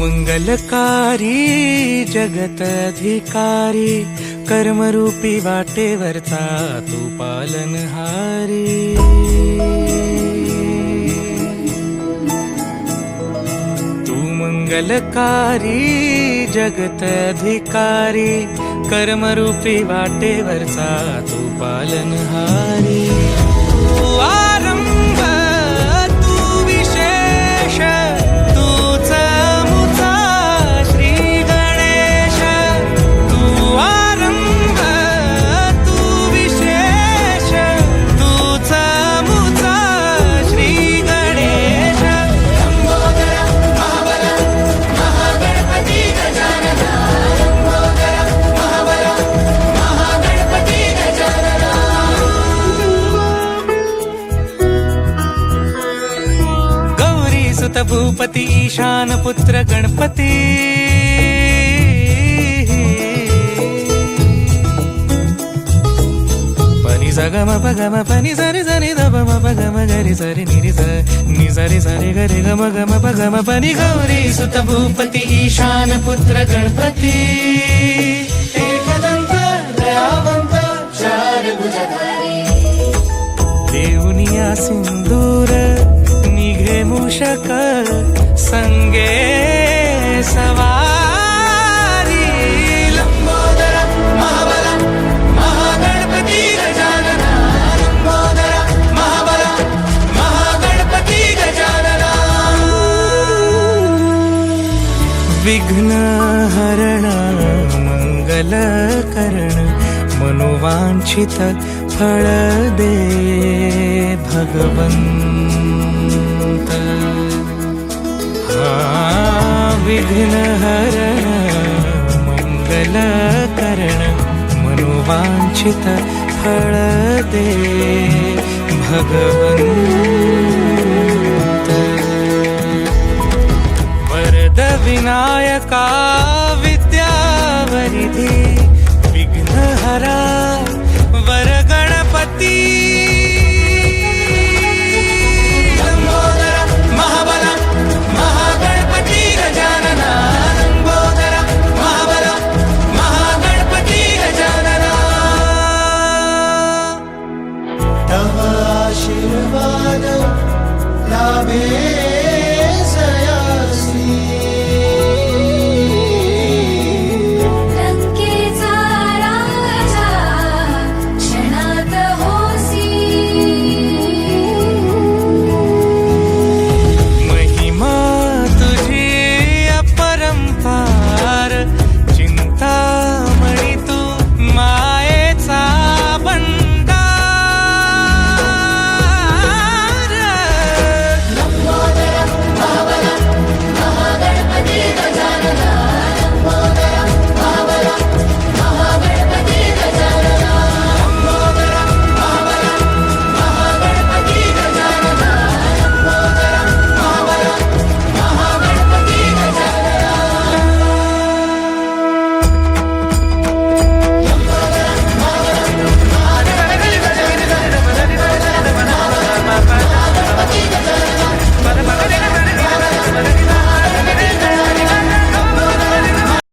मंगलकारी जगत अधिकारी, कर्मरूपी वाटेवरचा तू पालनहारी। तू मंगलकारी जगत अधिकारी, कर्मरूपी वाटेवरचा तू पालनहारी। तू आरंभ तू विशेष, तूच मुचा श्री गणेश। तू आरंभ तू विशेष, तूच मुचा श्री गणेश। लंबोदर महाबल महागणपती गजानना, लंबोदर महाबल महागणपती गजानना। गौरी सुत भूपती ईशान पुत्र गणपती, पनी सगम पगम पनी सरि सरि ध म पगम गरि सरि निरि स नि सरि सरि गरि गम गम पगम पनी। गौरी सुत भूपती ईशान पुत्र गणपती, एकदंत दयावंत चार भुजधारी। देऊनिया सिंदूर निघे मूषक, संगे सवारी। लंबोदर महाबल महागणपती गजानना, लंबोदर महाबल महागणपती गजानना। विघ्न हरण मंगल करण, मनोवांछित फळ दे भगवंत। विघ्न हरण मंगल करण, मनोवांछित फळ दे भगवंत। वरद विनायका विद्यावरिधी, विघ्नहरा वर गणपती।